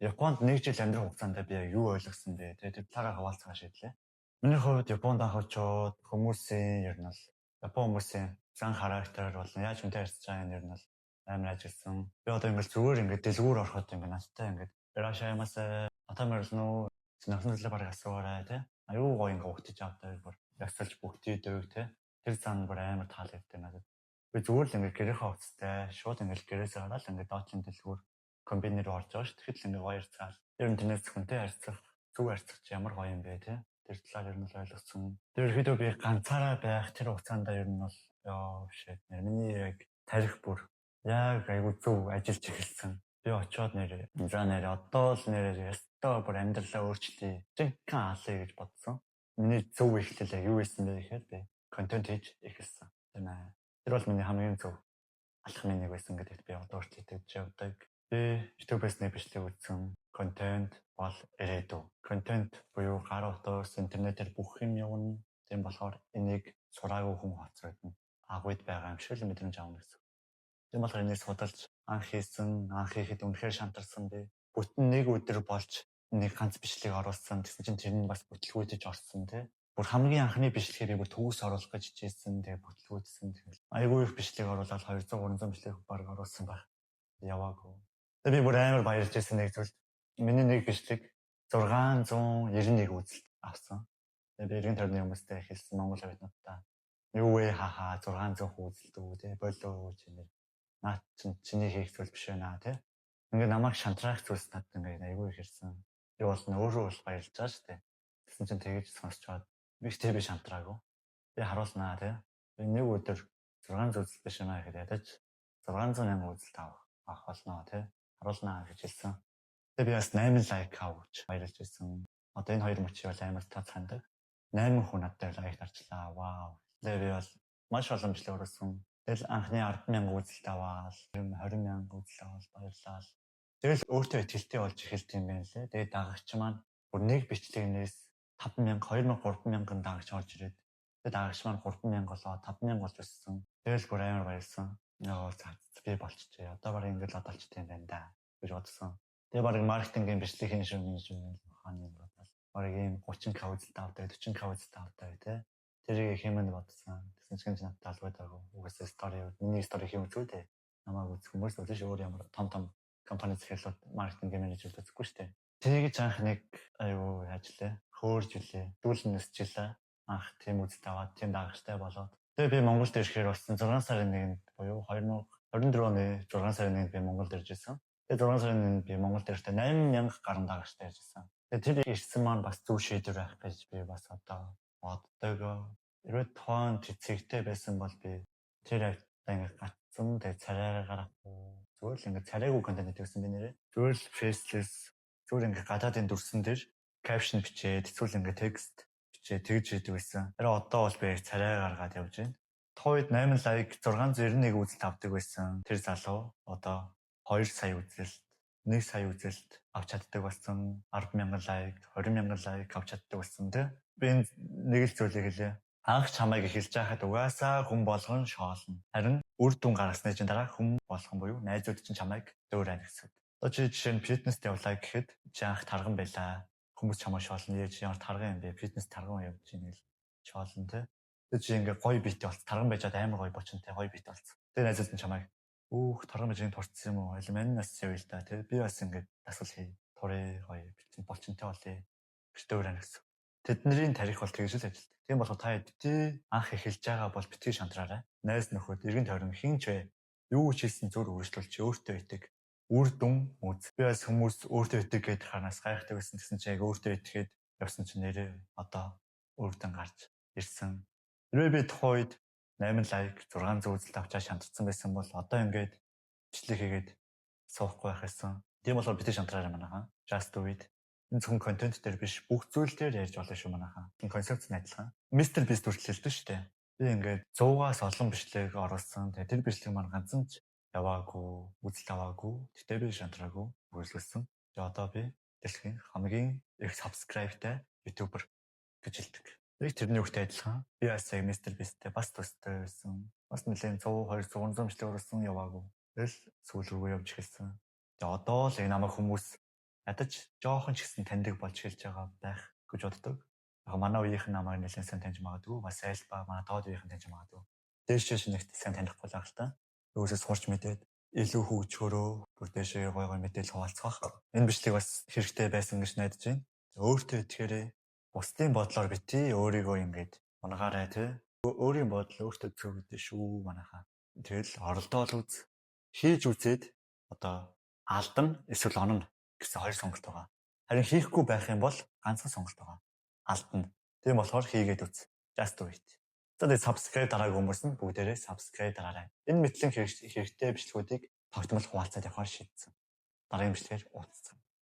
Японд нэг жил амьдрах хугацаанд би яг юу ойлгосон бэ? Тэгээд тэр талаараа хаваалцгаа шийдлээ. Миний хувьд Японд анх очиод хүмүүсийн ер нь бол Япон хүмүүсийн зан характер болон яаж хүнтэй харьцаж байгаа нь ер нь бол амар ажилласан. Би одоо ингээл зүгээр ингээд дэлгүүр ороход ингээд надтай ингээд ирашаямас атамарсноо синахнуулаа бараг асуугаарай тий. Аюу гоо ингээд угтаж авдаг бүр ясалж бүгдийдэг тий. Тэр зан бүр амар таалагддаг надад. Би зүгээр л ингээд гэрийнхээ хувцастай шууд ингээд гэрээсээ гараад ингээд доотлын дэлгүүр комбинер орж байгаа шүү. Тэгэхэд л ингээ хоёр цаал. Ер нь тэрнээс хүнтэй харьцах, зүг харьцах чи ямар гоё юм бэ те. Тэр талаар ер нь л ойлгосон. Тэр ихэдөө би ганцаараа байх тэр хугацаанд ер нь бол ёо shit миний яг тарих бүр яг айгу зөв ажиллаж эхэлсэн. Би очиод нэр за нэр одоо л нэр ястаа бүр амьдралаа өөрчлөе. Жинхэнэ алъя гэж бодсон. Миний зөв ихтэл яг юу байсан бэ гэхээр би контент хийж эхэлсэн. Тэр бол миний хамгийн зөв алхмын нэг байсан гэдэгт би одоо ч итгэж явдаг. Би YouTube-ээс нэг бичлэг үзсэн. Контент бол ирээдүй. Контент буюу гар утас интернетээр бүх юм явна. Тийм болохоор энийг сураагүй хүн хоцрогдно. Агуйд байгаа юм шиг л мэдрэмж авна гэсэн. Тийм болохоор энийг судалж анх хийсэн, анх хийхэд үнэхээр шантарсан би. Бүтэн нэг өдөр болж нэг ганц бичлэг оруулсан. Тэгсэн чинь тэр нь бас бүтлгүүдэж орсон тий. Бүр хамгийн анхны бичлэгийг бүр төгс оруулах гэж хичээсэн. Тэгээ бүтлгүүдсэн. Айгүй их бичлэг оруулаад 200-300 бичлэг баг оруулсан баг. Яваагүй. Би бүр амар баярлж байсан нэг зүйл. Миний нэг бичлэг 691 үзэлт авсан. Би эргэн тойрны хүмүүстэй хэлсэн Монгол авиднуудаа. Юу вэ хахаа 600 үзэлт үү те болоо чиний. Наад чиний хийх зүйл биш байна те. Ингээ намайг шантраах зүйлс надад ингээ айгүй их ирсэн. Би бол өөрөө бол баярлж байгаа шүү дээ. Тэгсэн чинь тэгэж сонсчоод би шантраагүй. Би харуулнаа те. Би нэг өдөр 600 үзэлт биш юм аа гэхэд ядаж 600 мянган үзэлт авах болно те. Харуулнаа гэж хэлсэн. Тэгээ би бас 8 лайк авч баярлж байсан. Одоо энэ хоёр мөчийг бол амар тав хандаг. 8 хүн надад лайк дарчлаа. Вау. Тэгээ би бол маш боломжтой өрөөсөн. Тэгэл анхны 10,000 үзэлт аваад 20,000 үзэлт аваад баярлалаа. Тэгэл өөртөө итгэлтэй болж эхэлт юм байна лээ. Тэгээ дагагч маань бүр нэг бичлэгнээс 5,000, 2,000, 3,000 дагагч орж ирээд тэгээ дагагч маань 3,000 болоо 5,000 болж өссөн. Тэгэл бүр амар баярлсан. Яа би болчихжээ. Одоо баг ингээд одолчтой юм байна да гэж бодсон. Тэгээ баг маркетингийн бичлэгийн менежмент хааны юм бодвол баг ийм 30k үзэлт авдаг, 40k үзэлт авдаг тий. Тэрийг хэмээн бодсон. Тэгсэн чинь надад талбайдаагүй. Угаасаа стори миний стори хийм үзүүлээ. Намайг үзэх хүмүүс л биш өөр ямар том компани захирлууд маркетингийн менежер үзэхгүй шүү дээ. Тэрийг анх нэг аюу яажлаа. Хөөрж үлээ. Дүүлэн өсчихлээ. Анх тийм үзэлт аваад тийм дагагчтай болоод тэгээ би Монголд ирэхээр болсон 6 сарын 1-нд буюу 2024 оны 6 сарын 1-нд би Монголд ирж байсан. Тэгээ 6 сарын 1-нд би Монголд ирэхдээ 8,000 гаруй дагагчтай ирж байсан. Тэгээ тэр ирсэн маань бас зөв шийдвэр байх гэж би бас одоо боддог. Хэрвээ тоон цэцэгтэй байсан бол би тэр ингээд гацсан тэгээ царайгаа гаргахгүй. Зүгээр л ингээд царайгүй контент хийсэн би нэрээ. Зүгээр л фейслес зүгээр ингээд гадаадын дүрсэн дээр капшн бичээд эсвэл ингээд текст тэгж хийдэг байсан. Тэр одоо бол би царай гаргаад явж байна. Тойд 8 лайк 691 үзэлт авдаг байсан. Тэр залуу одоо 2 сая үзэлт, 1 сая үзэлт авч чаддаг болсон. 10,000 лайк, 20,000 лайк авч чаддаг болсон тий. Би нэг л зүйлийг хэлээ. Анх чамайг эхэлж байхад угаасаа хүн болгон шоолно. Харин үр дүн гаргасны чинь дараа хүн болгон буюу найзууд чинь чамайг дөөрэй гэсэн. Одоо чи жишээ нь фитнест явлаа гэхэд чи анх тарган байлаа. Хүмүүс чамаа шоолно. Чи ямар тарган юм бэ? Фитнес тарган явж ийн гэл шоолно тий. Тэгээ чи ингээ гоё битээ болц. Тарган байжгаад амар гоё бочонтэй гоё бит болц. Тэгээ найзууд нь чамайг тарган байж энэ турцсан юм уу? Аль мань нас явъя л да тий. Би бас ингээ дасгал хий. Турыг гоё битэн болчонтой болъё. Дөөрэй гэсэн. Тэдний тарих бол тэгж л ажилтдаг. Тийм болохоор та бити анх эхэлж байгаа бол битгий шантраарай. Найз нөхөд эргэн тойрон хинч вэ? Юу ч хийсэн зүр үргэлжлүүлж өөртөө итэг. Үр дүн үз. Би бас хүмүүс өөртөө итэг гэдэг хараас гайхдаг байсан гэсэн чи яг өөртөө итгэхэд явсан чи нэрээ одоо үр дүн гарч ирсэн. Хэрвээ би тухайд 8 лайк 600 үзэлт авчаа шантарсан байсан бол одоо ингээд бичлэг хийгээд суухгүй байх байсан. Тийм болохоор битгий шантраарай манайхаа. Just do it. Энэ зөвхөн контент дээр биш бүх зүйл дээр ярьж болно шүү манайхаа. Энэ концепц нь адилхан. Мистер Бист хүртэлтэй шүү дээ. Би ингээд 100-аас олон бичлэг оруулсан. Тэгээ тэр бичлэг маань ганцхан ч яваагүй, үзэлт аваагүй. Тэгтээ би шантраагүй үргэлжлүүлсэн. Тэгээ одоо би дэлхийн хамгийн их сабскрайбтай ютубер гэж хэлдэг. Яг тэрний үгтэй адилхан. Би бас яг мистер Бисттэй бас төстэй байсан. Бас нэлээд 100, 200, 300 бичлэг оруулсан яваагүй. Тэгэл сүүл рүү явж эхэлсэн. Тэгээ одоо л намайг хүмүүс ядаж жоохон ч гэсэн таньдаг болж хэлж байгаа байх гэж боддог. Яг манай үеийнхэн намайг нэлээд сайн таньж магадгүй, бас айлба манай доод үеийнхэн таньж магадгүй. Дээшээ нэгт сайн танихгүй л ахaltaа. Юусаа сурч мэдээд илүү хөгжөхөөрөө бүр дээшээ гой мэдээлэл хуваалцах. Энэ бичлэг бас хэрэгтэй байсан гэж найдаж байна. Өөртөө итгээрэй. Бусдын бодлоор битгий өөрийгөө ингээд унгаарай тий. Өөрийн бодол өөртөө зөвгдөө шүү манайхаа. Тэгэл оролдоол үз. Хийж үзээд одоо алдан эсвэл онно гэсэн хоёр сонголт байгаа. Харин хийхгүй байх юм бол ганцхан сонголт байгаа. Алдна. Тийм болохоор хийгээд үз. Just do it. За тэгээд subscribe дараагийн хүмүүс нь бүгдээрээ subscribe дараарай. Энэ мэтлэн хэрэгтэй бичлэгүүдийг тогтмол хуваалцаад явахаар шийдсэн. Дараагийн бичлэгээр уулзцгаая.